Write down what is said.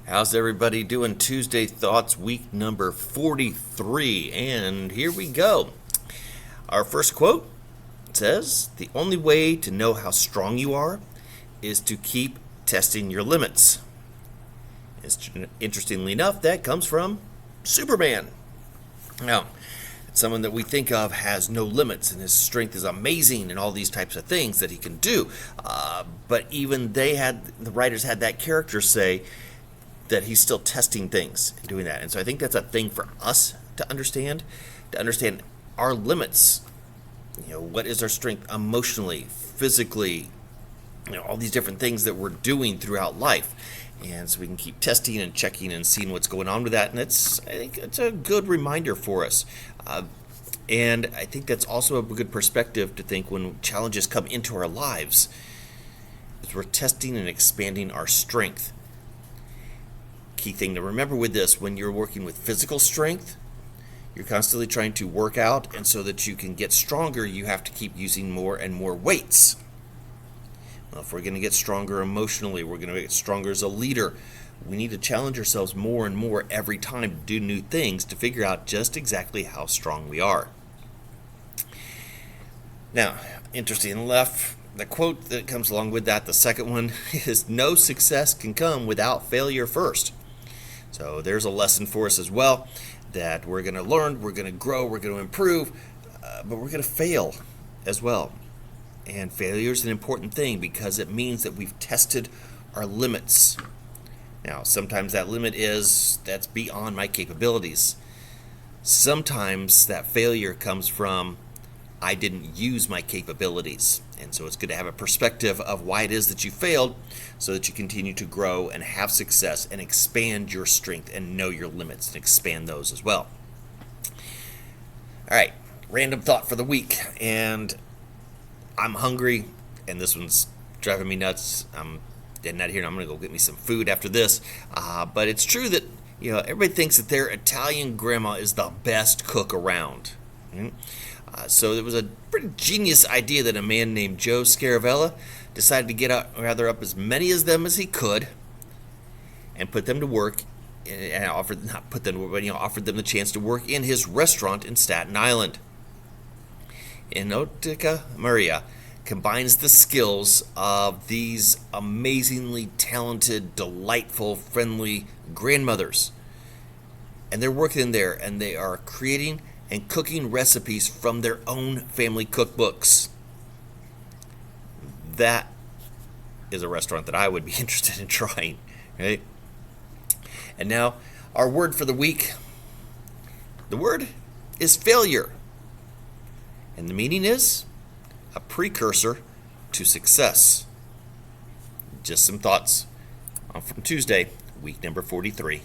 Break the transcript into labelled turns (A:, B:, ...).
A: How's everybody doing? Tuesday Thoughts, week number 43. And here we go. Our first quote says, "The only way to know how strong you are is to keep testing your limits." Interestingly enough, that comes from Superman. Now, someone that we think of has no limits and his strength is amazing and all these types of things that he can do. But even the writers had that character say that he's still testing things and doing that. And so I think that's a thing for us to understand our limits. What is our strength emotionally, physically, all these different things that we're doing throughout life. And so we can keep testing and checking and seeing what's going on with that. And I think it's a good reminder for us. And I think that's also a good perspective to think when challenges come into our lives, is we're testing and expanding our strength. Key thing to remember with this, when you're working with physical strength, you're constantly trying to work out, and so that you can get stronger, you have to keep using more and more weights. Well, if we're going to get stronger emotionally, we're going to get stronger as a leader, we need to challenge ourselves more and more every time to do new things to figure out just exactly how strong we are. Now, interesting enough, the quote that comes along with that, the second one, is "No success can come without failure first." So there's a lesson for us as well, that we're going to learn, we're going to grow, we're going to improve, but we're going to fail as well. And failure is an important thing because it means that we've tested our limits. Now, sometimes that limit that's beyond my capabilities. Sometimes that failure comes from I didn't use my capabilities. And so it's good to have a perspective of why it is that you failed so that you continue to grow and have success and expand your strength and know your limits and expand those as well. All right, random thought for the week. And I'm hungry, and this one's driving me nuts. I'm getting out of here, and I'm going to go get me some food after this. But it's true that everybody thinks that their Italian grandma is the best cook around. So it was a pretty genius idea that a man named Joe Scaravella decided to gather up as many of them as he could and put them to work, and offered them the chance to work in his restaurant in Staten Island. Enoteca Maria combines the skills of these amazingly talented, delightful, friendly grandmothers. And they're working there, and they are creating and cooking recipes from their own family cookbooks. That is a restaurant that I would be interested in trying, right? And now, our word for the week. The word is failure. And the meaning is a precursor to success. Just some thoughts from Tuesday, week number 43.